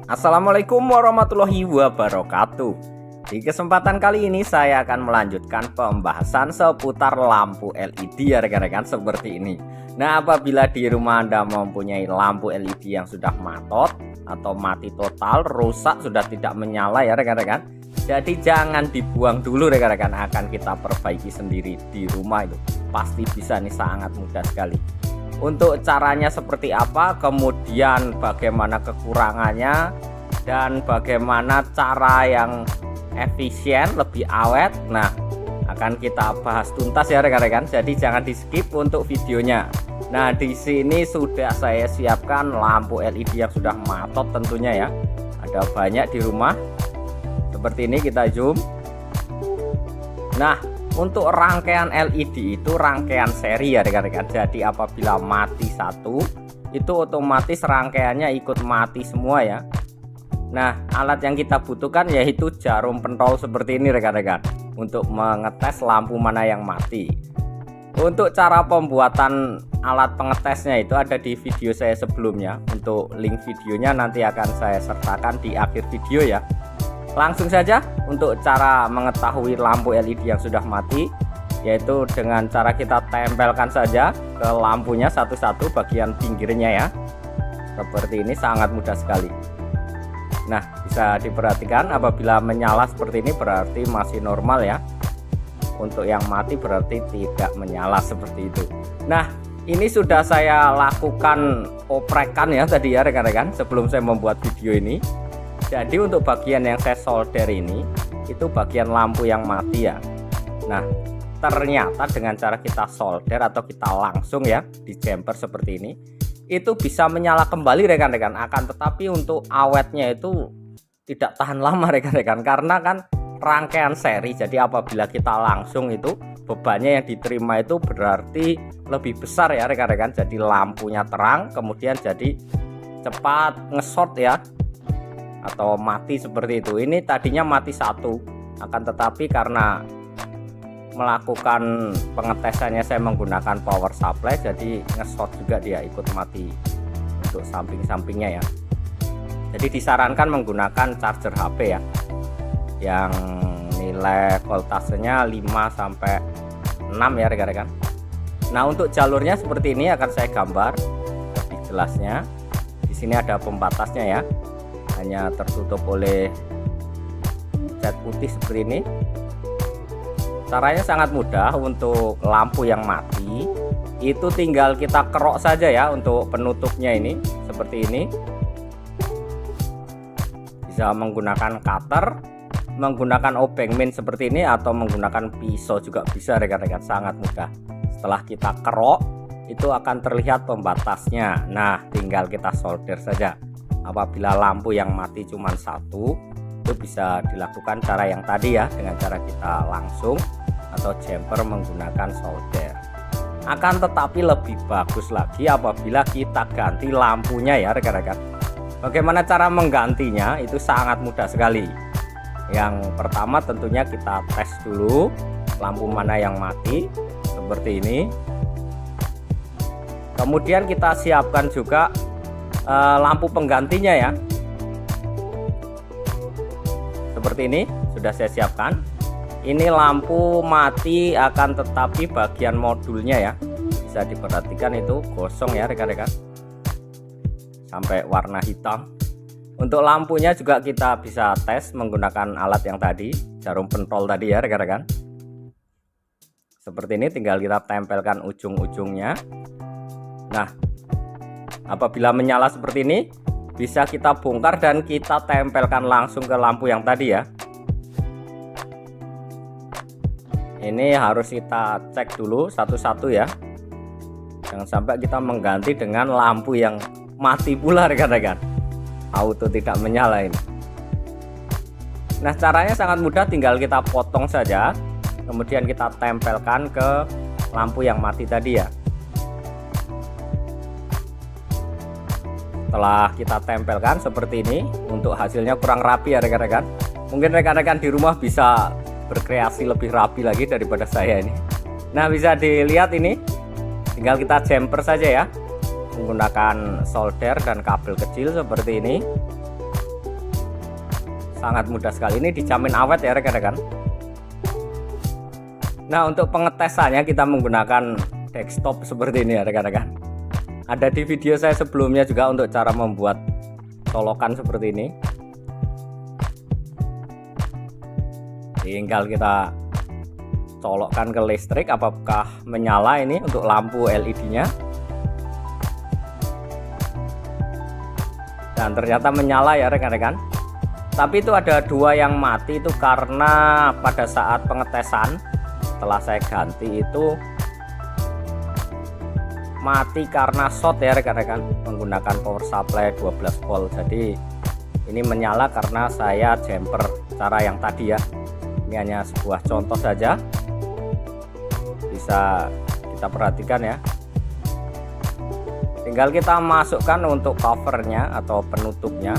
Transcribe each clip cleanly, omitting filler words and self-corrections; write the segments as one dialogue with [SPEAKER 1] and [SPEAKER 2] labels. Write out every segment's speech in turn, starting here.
[SPEAKER 1] Assalamualaikum warahmatullahi wabarakatuh. Di kesempatan kali ini saya akan melanjutkan pembahasan seputar lampu LED ya rekan-rekan, seperti ini. Nah, apabila di rumah Anda mempunyai lampu LED yang sudah matot atau mati total, rusak, sudah tidak menyala ya rekan-rekan, jadi jangan dibuang dulu rekan-rekan, akan kita perbaiki sendiri di rumah. Itu pasti bisa nih, sangat mudah sekali. Untuk caranya seperti apa, kemudian bagaimana kekurangannya, dan bagaimana cara yang efisien, lebih awet, nah akan kita bahas tuntas ya rekan-rekan. Jadi jangan di skip untuk videonya. Nah, di sini sudah saya siapkan lampu LED yang sudah matot tentunya ya. Ada banyak di rumah. Seperti ini, kita zoom. Nah, untuk rangkaian LED itu rangkaian seri ya rekan-rekan. Jadi apabila mati satu, itu otomatis rangkaiannya ikut mati semua ya. Nah, alat yang kita butuhkan yaitu jarum pentol seperti ini rekan-rekan, untuk mengetes lampu mana yang mati. Untuk cara pembuatan alat pengetesnya itu ada di video saya sebelumnya. Untuk link videonya nanti akan saya sertakan di akhir video ya. Langsung saja untuk cara mengetahui lampu LED yang sudah mati, yaitu dengan cara kita tempelkan saja ke lampunya satu-satu bagian pinggirnya ya. Seperti ini, sangat mudah sekali. Nah, bisa diperhatikan apabila menyala seperti ini berarti masih normal ya. Untuk yang mati berarti tidak menyala seperti itu. Nah, ini sudah saya lakukan oprekan ya tadi ya rekan-rekan, sebelum saya membuat video ini. Jadi untuk bagian yang saya solder ini, itu bagian lampu yang mati ya. Nah, ternyata dengan cara kita solder atau kita langsung ya di jumper seperti ini, itu bisa menyala kembali rekan-rekan. Akan tetapi untuk awetnya itu tidak tahan lama rekan-rekan, karena kan rangkaian seri. Jadi apabila kita langsung, itu bebannya yang diterima itu berarti lebih besar ya rekan-rekan. Jadi lampunya terang, kemudian jadi cepat nge-short ya, atau mati seperti itu. Ini tadinya mati satu, akan tetapi karena melakukan pengetesannya saya menggunakan power supply, jadi nge-short juga dia, ikut mati untuk samping-sampingnya ya. Jadi disarankan menggunakan charger HP ya, yang nilai voltasenya 5-6 ya rekan-rekan. Nah, untuk jalurnya seperti ini akan saya gambar lebih jelasnya. Di sini ada pembatasnya ya, hanya tertutup oleh cat putih seperti ini. Caranya sangat mudah. Untuk lampu yang mati itu tinggal kita kerok saja ya. Untuk penutupnya ini seperti ini, bisa menggunakan cutter, menggunakan obeng min seperti ini, atau menggunakan pisau juga bisa rekan-rekan, sangat mudah. Setelah kita kerok, itu akan terlihat pembatasnya. Nah, tinggal kita solder saja. Apabila lampu yang mati cuma satu, itu bisa dilakukan cara yang tadi ya, dengan cara kita langsung atau jumper menggunakan solder. Akan tetapi lebih bagus lagi apabila kita ganti lampunya ya rekan-rekan. Bagaimana cara menggantinya? Itu sangat mudah sekali. Yang pertama tentunya kita tes dulu lampu mana yang mati seperti ini. Kemudian kita siapkan juga lampu penggantinya ya, seperti ini sudah saya siapkan. Ini lampu mati, akan tetapi bagian modulnya ya, bisa diperhatikan itu gosong ya rekan-rekan, sampai warna hitam. Untuk lampunya juga kita bisa tes menggunakan alat yang tadi, jarum pentol tadi ya rekan-rekan. Seperti ini, tinggal kita tempelkan ujung-ujungnya. Nah, apabila menyala seperti ini, bisa kita bongkar dan kita tempelkan langsung ke lampu yang tadi ya. Ini harus kita cek dulu satu-satu ya, jangan sampai kita mengganti dengan lampu yang mati pula rekan-rekan, auto tidak menyala ini. Nah, caranya sangat mudah, tinggal kita potong saja, kemudian kita tempelkan ke lampu yang mati tadi ya. Setelah kita tempelkan seperti ini, untuk hasilnya kurang rapi ya rekan-rekan. Mungkin rekan-rekan di rumah bisa berkreasi lebih rapi lagi daripada saya ini. Nah, bisa dilihat ini, tinggal kita jumper saja ya, menggunakan solder dan kabel kecil seperti ini. sangat mudah sekali. Ini dijamin awet ya rekan-rekan. Nah, untuk pengetesannya kita menggunakan desktop seperti ini ya rekan-rekan. Ada di video saya sebelumnya juga untuk cara membuat colokan seperti ini. Tinggal kita colokkan ke listrik, apakah menyala ini untuk lampu LED-nya. Dan ternyata menyala ya rekan-rekan. Tapi itu ada 2 yang mati, itu karena pada saat pengetesan setelah saya ganti itu mati karena short ya rekan-rekan, menggunakan power supply 12 volt. Jadi ini menyala karena saya jumper cara yang tadi ya. Ini hanya sebuah contoh saja, bisa kita perhatikan ya. Tinggal kita masukkan untuk covernya atau penutupnya.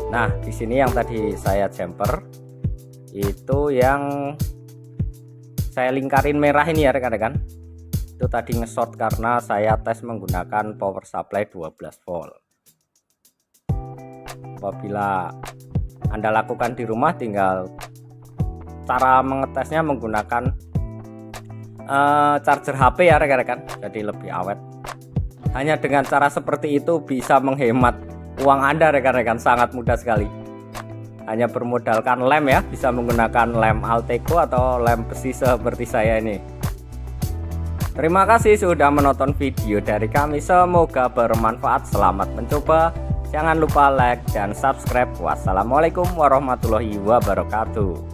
[SPEAKER 1] Nah, di sini yang tadi saya jumper itu yang saya lingkarin merah ini ya rekan-rekan. Itu tadi nge-short karena saya tes menggunakan power supply 12 volt. Apabila Anda lakukan di rumah, tinggal cara mengetesnya menggunakan charger HP ya rekan-rekan, jadi lebih awet. Hanya dengan cara seperti itu bisa menghemat uang Anda rekan-rekan, sangat mudah sekali. Hanya bermodalkan lem ya, bisa menggunakan lem Alteco atau lem besi seperti saya ini. Terima kasih sudah menonton video dari kami, semoga bermanfaat. Selamat mencoba, jangan lupa like dan subscribe. Wassalamualaikum warahmatullahi wabarakatuh.